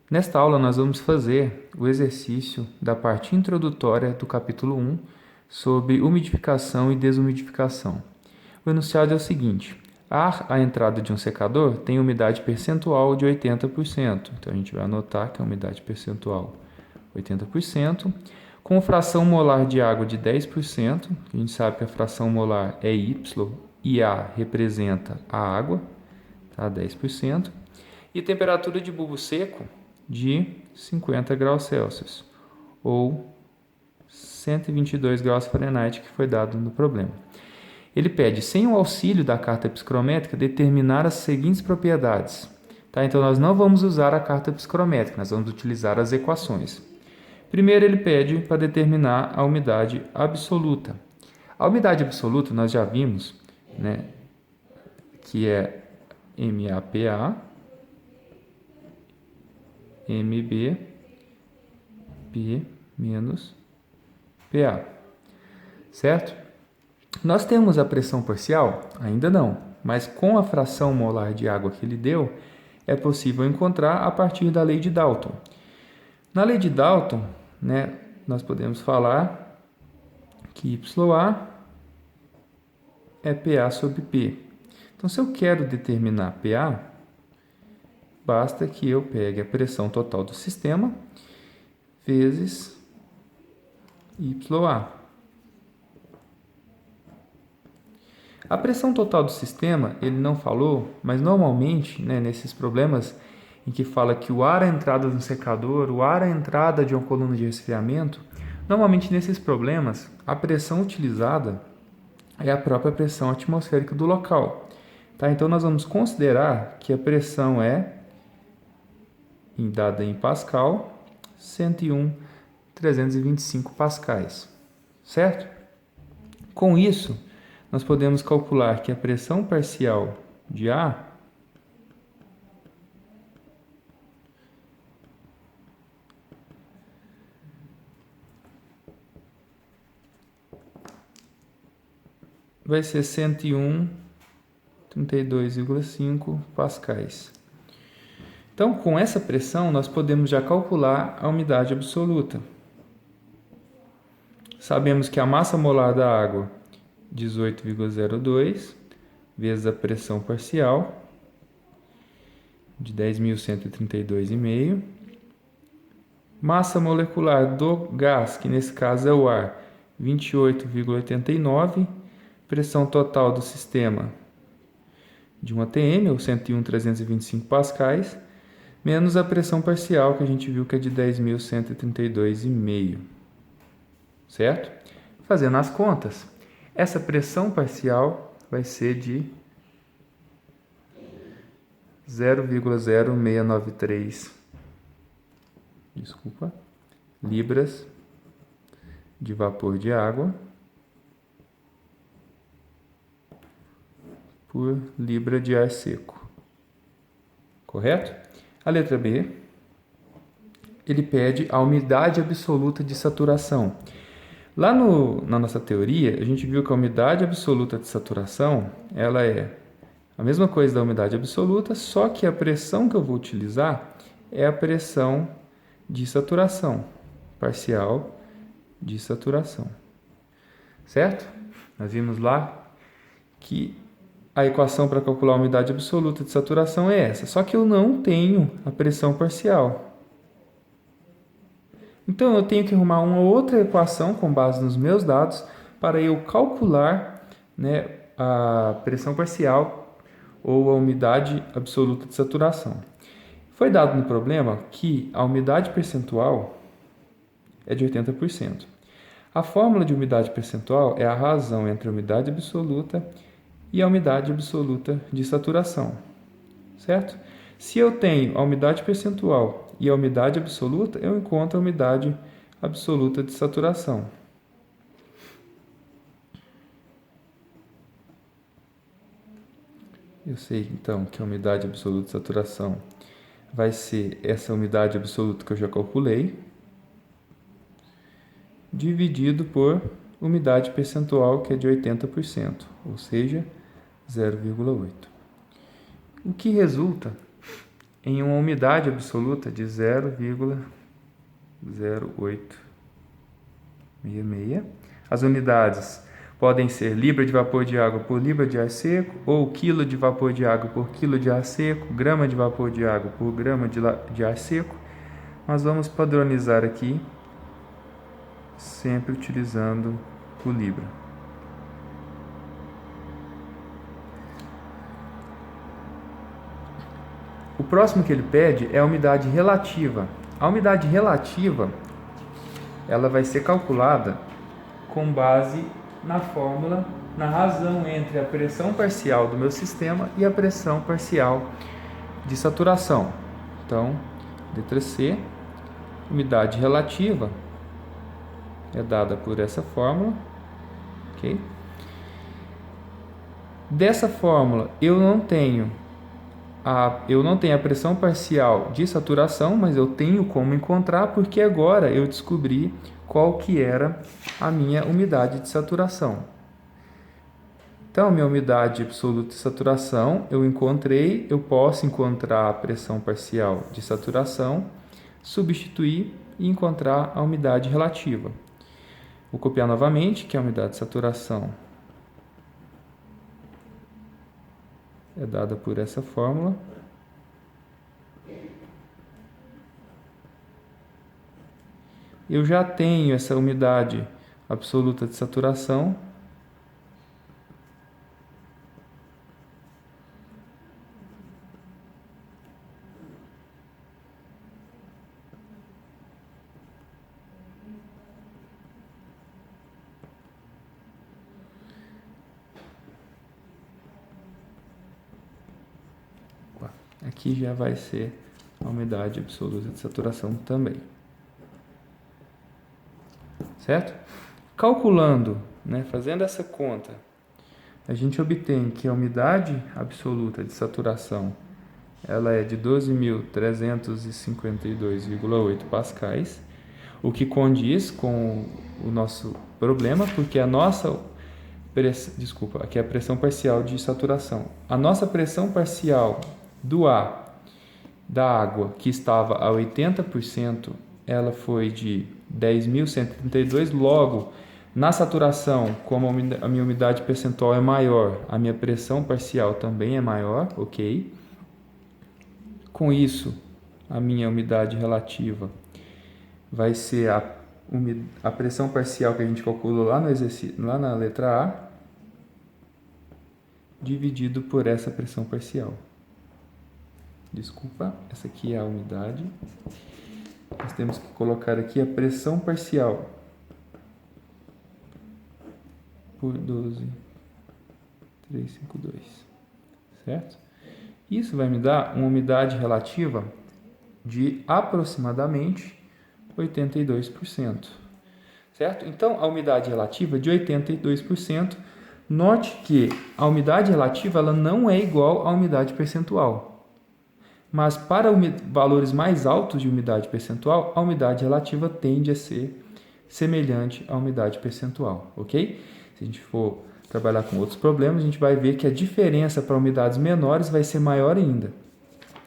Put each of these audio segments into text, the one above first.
Nesta aula, nós vamos fazer o exercício da parte introdutória do capítulo 1 sobre umidificação e desumidificação. O enunciado é o seguinte: ar à entrada de um secador tem umidade percentual de 80%. Então, a gente vai anotar que a umidade percentual 80%, com fração molar de água de 10%. A gente sabe que a fração molar é Y e A representa a água, tá? 10%. E temperatura de bulbo seco de 50 graus Celsius, ou 122 graus Fahrenheit, que foi dado no problema. Ele pede, sem o auxílio da carta psicométrica, determinar as seguintes propriedades. Tá? Então, nós não vamos usar a carta psicométrica, nós vamos utilizar as equações. Primeiro, ele pede para determinar a umidade absoluta. A umidade absoluta, nós já vimos, né, que é MAPA, MB, P menos PA, certo? Nós temos a pressão parcial? Ainda não, mas com a fração molar de água que ele deu, é possível encontrar a partir da lei de Dalton. Na lei de Dalton, né, nós podemos falar que YA é PA sobre P. Então, se eu quero determinar PA, basta que eu pegue a pressão total do sistema vezes YA. A pressão total do sistema, ele não falou, mas normalmente, né, nesses problemas em que fala que o ar à entrada de um secador, o ar à entrada de uma coluna de resfriamento, normalmente nesses problemas, a pressão utilizada é a própria pressão atmosférica do local. Tá? Então, nós vamos considerar que a pressão é, dada em Pascal, 101.325 pascais, certo? Com isso, nós podemos calcular que a pressão parcial de A vai ser 101.32,5 pascais. Então, com essa pressão, nós podemos já calcular a umidade absoluta. Sabemos que a massa molar da água, 18,02, vezes a pressão parcial, de 10.132,5. Massa molecular do gás, que nesse caso é o ar, 28,89. Pressão total do sistema, de 1 atm, ou 101.325 pascais, menos a pressão parcial, que a gente viu que é de 10.132,5. Certo? Fazendo as contas, essa pressão parcial vai ser de 0,0693 libras de vapor de água por libra de ar seco. Correto? A letra B, ele pede a umidade absoluta de saturação. Lá na nossa teoria, a gente viu que a umidade absoluta de saturação, ela é a mesma coisa da umidade absoluta, só que a pressão que eu vou utilizar é a pressão de saturação, parcial de saturação. Certo? Nós vimos lá que a equação para calcular a umidade absoluta de saturação é essa, só que eu não tenho a pressão parcial. Então, eu tenho que arrumar uma outra equação com base nos meus dados para eu calcular, né, a pressão parcial ou a umidade absoluta de saturação. Foi dado no problema que a umidade percentual é de 80%. A fórmula de umidade percentual é a razão entre a umidade absoluta e a umidade absoluta de saturação, certo? Se eu tenho a umidade percentual e a umidade absoluta, eu encontro a umidade absoluta de saturação. Eu sei, então, que a umidade absoluta de saturação vai ser essa umidade absoluta que eu já calculei, dividido por umidade percentual, que é de 80%, ou seja, 0,8. O que resulta em uma umidade absoluta de 0,0866. As unidades podem ser libra de vapor de água por libra de ar seco, ou quilo de vapor de água por quilo de ar seco, grama de vapor de água por grama de ar seco. Nós vamos padronizar aqui, sempre utilizando o libra. O próximo que ele pede é a umidade relativa. A umidade relativa, ela vai ser calculada com base na fórmula, na razão entre a pressão parcial do meu sistema e a pressão parcial de saturação. Então, letra C, umidade relativa é dada por essa fórmula, ok? Dessa fórmula, eu não tenho a pressão parcial de saturação, mas eu tenho como encontrar, porque agora eu descobri qual que era a minha umidade de saturação. Então, minha umidade absoluta de saturação, eu posso encontrar a pressão parcial de saturação, substituir e encontrar a umidade relativa. Vou copiar novamente, que a umidade de saturação é dada por essa fórmula. Eu já tenho essa umidade absoluta de saturação. Aqui já vai ser a umidade absoluta de saturação também. Certo? Calculando, fazendo essa conta, a gente obtém que a umidade absoluta de saturação ela é de 12.352,8 pascais, o que condiz com o nosso problema, porque aqui é a pressão parcial de saturação. A nossa pressão parcial do ar, da água, que estava a 80%, ela foi de 10.132, logo, na saturação, como a minha umidade percentual é maior, a minha pressão parcial também é maior, ok? Com isso, a minha umidade relativa vai ser a pressão parcial que a gente calculou lá no exercício, lá na letra A, dividido por essa pressão parcial. Desculpa, essa aqui é a umidade. Nós temos que colocar aqui a pressão parcial por 12.352, certo? Isso vai me dar uma umidade relativa de aproximadamente 82%, certo? Então, a umidade relativa de 82%, note que a umidade relativa ela não é igual à umidade percentual. Mas para valores mais altos de umidade percentual, a umidade relativa tende a ser semelhante à umidade percentual, ok? Se a gente for trabalhar com outros problemas, a gente vai ver que a diferença para umidades menores vai ser maior ainda,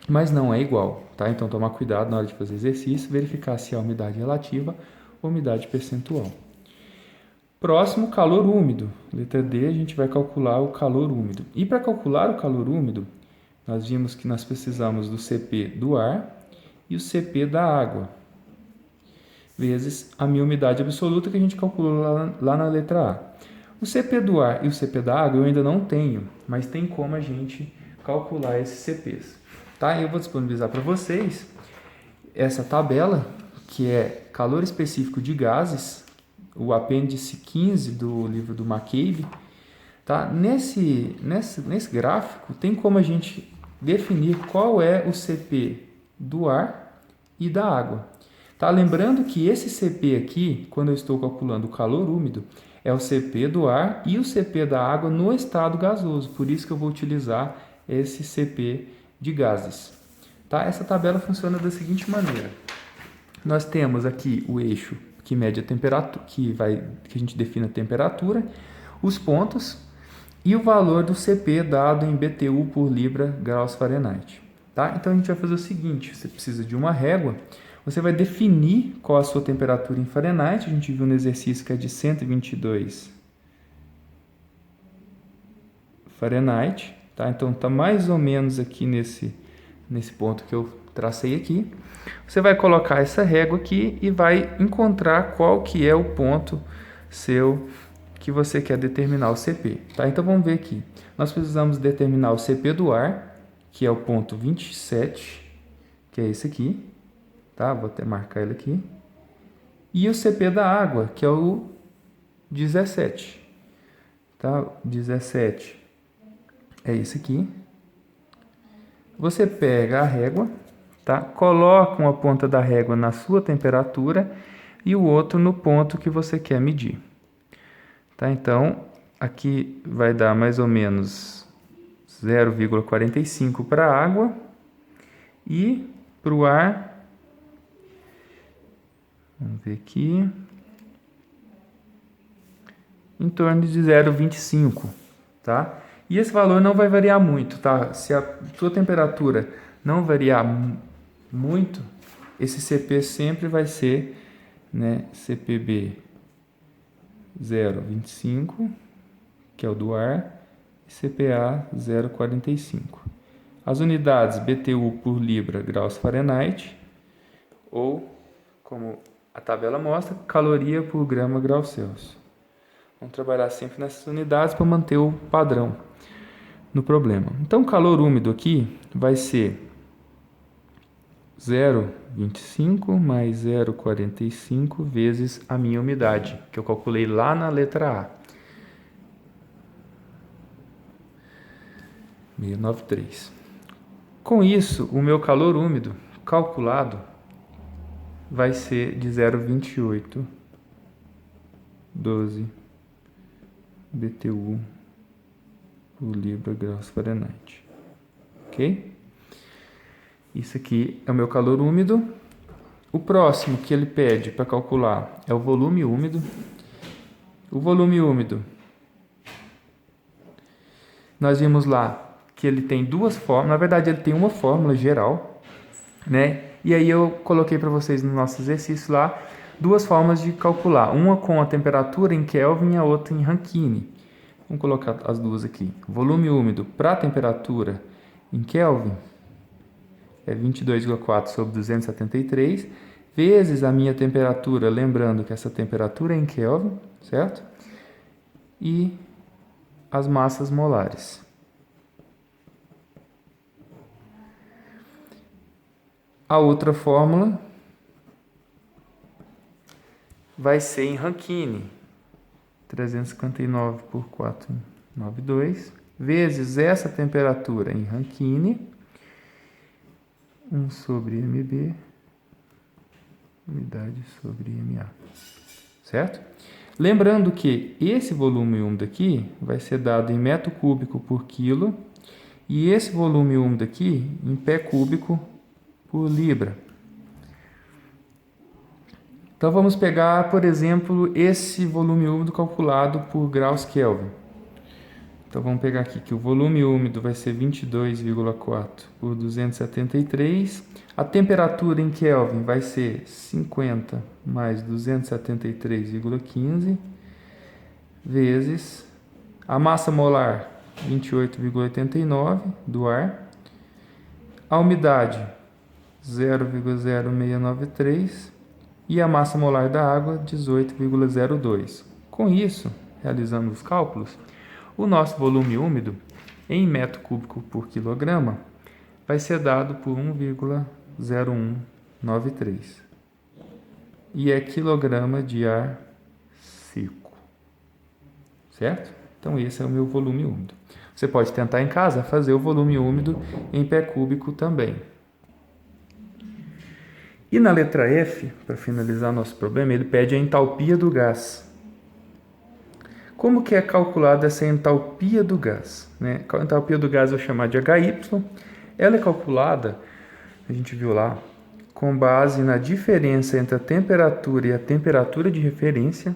mas não é igual, tá? Então, tomar cuidado na hora de fazer exercício, verificar se é a umidade relativa ou umidade percentual. Próximo, calor úmido. Letra D, a gente vai calcular o calor úmido. E para calcular o calor úmido, nós vimos que nós precisamos do CP do ar e o CP da água, vezes a minha umidade absoluta que a gente calculou lá na letra A. O CP do ar e o CP da água eu ainda não tenho, mas tem como a gente calcular esses CPs. Tá? Eu vou disponibilizar para vocês essa tabela, que é calor específico de gases, o apêndice 15 do livro do McCabe. Tá? Nesse gráfico tem como a gente definir qual é o CP do ar e da água. Tá? Lembrando que esse CP aqui, quando eu estou calculando o calor úmido, é o CP do ar e o CP da água no estado gasoso. Por isso que eu vou utilizar esse CP de gases. Tá? Essa tabela funciona da seguinte maneira. Nós temos aqui o eixo que mede a temperatura, que a gente define a temperatura, os pontos e o valor do CP dado em BTU por Libra graus Fahrenheit. tá? Então a gente vai fazer o seguinte, você precisa de uma régua, você vai definir qual a sua temperatura em Fahrenheit, a gente viu no exercício que é de 122 Fahrenheit, tá? Então tá mais ou menos aqui nesse ponto que eu tracei aqui. Você vai colocar essa régua aqui e vai encontrar qual que é o ponto seu que você quer determinar o CP, tá? Então vamos ver aqui. Nós precisamos determinar o CP do ar, que é o ponto 27, que é esse aqui, tá? Vou até marcar ele aqui. E o CP da água, que é o 17, tá? 17 é esse aqui. Você pega a régua, tá? Coloca uma ponta da régua na sua temperatura e o outro no ponto que você quer medir. Tá? Então, aqui vai dar mais ou menos 0,45 para a água e para o ar, vamos ver aqui, em torno de 0,25, tá? E esse valor não vai variar muito, tá? Se a sua temperatura não variar muito, esse CP sempre vai ser, né, CPB 0,25, que é o do ar, e CPA 0,45. As unidades BTU por libra graus Fahrenheit, ou, como a tabela mostra, caloria por grama grau Celsius. Vamos trabalhar sempre nessas unidades para manter o padrão no problema. Então, o calor úmido aqui vai ser 0,25 mais 0,45 vezes a minha umidade, que eu calculei lá na letra A. 693. Com isso, o meu calor úmido calculado vai ser de 0,2812 BTU por libra graus Fahrenheit. Ok? Isso aqui é o meu calor úmido. O próximo que ele pede para calcular é o volume úmido. O volume úmido, nós vimos lá que ele tem duas fórmulas. Na verdade, ele tem uma fórmula geral, né? E aí eu coloquei para vocês no nosso exercício lá duas formas de calcular. Uma com a temperatura em Kelvin e a outra em Rankine. Vamos colocar as duas aqui. Volume úmido para a temperatura em Kelvin é 22,4 sobre 273, vezes a minha temperatura, lembrando que essa temperatura é em Kelvin, certo? E as massas molares. A outra fórmula vai ser em Rankine, 359 por 492, vezes essa temperatura em Rankine, 1 sobre MB, unidade sobre MA, certo? Lembrando que esse volume úmido aqui vai ser dado em metro cúbico por quilo e esse volume úmido aqui em pé cúbico por libra. Então vamos pegar, por exemplo, esse volume úmido calculado por graus Kelvin. Então vamos pegar aqui que o volume úmido vai ser 22,4 por 273. A temperatura em Kelvin vai ser 50 mais 273,15 vezes a massa molar 28,89 do ar, a umidade 0,0693 e a massa molar da água 18,02. Com isso, realizando os cálculos, o nosso volume úmido em metro cúbico por quilograma vai ser dado por 1,0193 e é quilograma de ar seco, certo? Então esse é o meu volume úmido. Você pode tentar em casa fazer o volume úmido em pé cúbico também. E na letra F, para finalizar nosso problema, ele pede a entalpia do gás. Como que é calculada essa entalpia do gás? Né? A entalpia do gás eu vou chamar de HY. Ela é calculada, a gente viu lá, com base na diferença entre a temperatura e a temperatura de referência,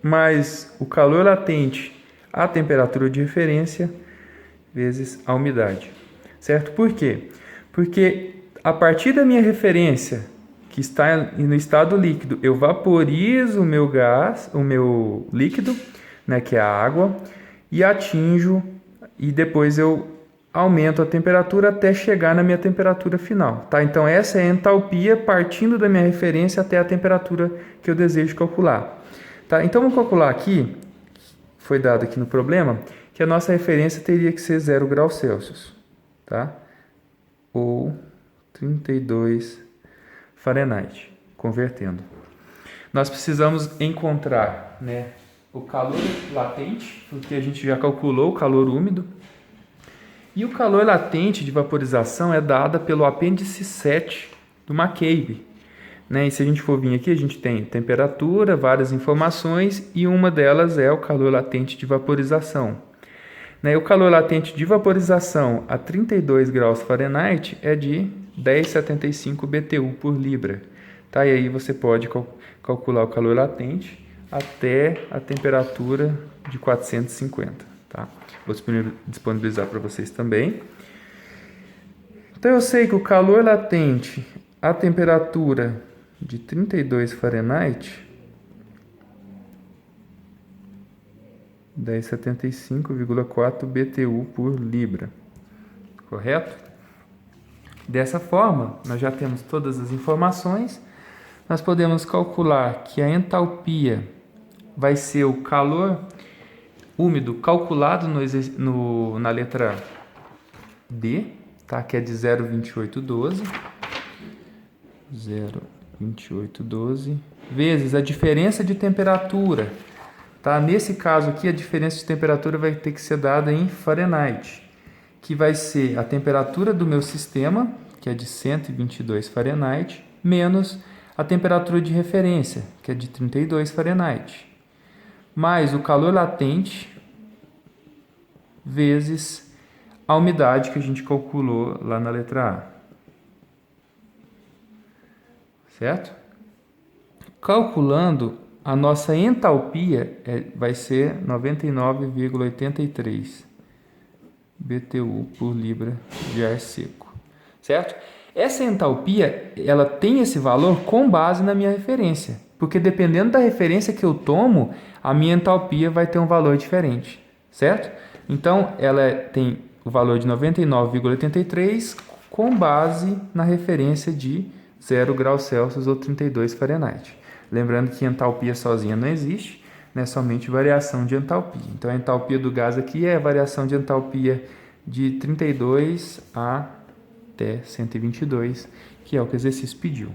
mais o calor latente à temperatura de referência, vezes a umidade. certo? Por quê? Porque a partir da minha referência, que está no estado líquido, eu vaporizo o meu gás, o meu líquido, né, que é a água, e atinjo, e depois eu aumento a temperatura até chegar na minha temperatura final, tá? Então essa é a entalpia partindo da minha referência até a temperatura que eu desejo calcular, tá? Então vamos calcular aqui, foi dado aqui no problema, que a nossa referência teria que ser 0 graus Celsius, tá? Ou 32 Fahrenheit, convertendo. Nós precisamos encontrar, né, o calor latente, porque a gente já calculou o calor úmido. E o calor latente de vaporização é dada pelo apêndice 7 do McCabe, né? E se a gente for vir aqui, a gente tem temperatura, várias informações, e uma delas é o calor latente de vaporização. Né? O calor latente de vaporização a 32 graus Fahrenheit é de 10,75 BTU por libra. Tá? E aí você pode calcular o calor latente até a temperatura de 450. Tá? Vou disponibilizar para vocês também. Então eu sei que o calor latente a temperatura de 32 Fahrenheit, 10,75,4 BTU por libra. Correto? Dessa forma, nós já temos todas as informações. Nós podemos calcular que a entalpia vai ser o calor úmido calculado na letra B, tá? Que é de 0,2812. 0,2812 vezes a diferença de temperatura. Tá? Nesse caso aqui, a diferença de temperatura vai ter que ser dada em Fahrenheit, que vai ser a temperatura do meu sistema, que é de 122 Fahrenheit, menos a temperatura de referência, que é de 32 Fahrenheit, mais o calor latente, vezes a umidade que a gente calculou lá na letra A. Certo? Calculando, a nossa entalpia vai ser 99,83 BTU por libra de ar seco. Certo? Essa entalpia, ela tem esse valor com base na minha referência, porque dependendo da referência que eu tomo, a minha entalpia vai ter um valor diferente, certo? Então, ela tem o valor de 99,83 com base na referência de 0 graus Celsius ou 32 Fahrenheit. Lembrando que entalpia sozinha não existe, né? Somente variação de entalpia. Então, a entalpia do gás aqui é a variação de entalpia de 32 até 122, que é o que o exercício pediu.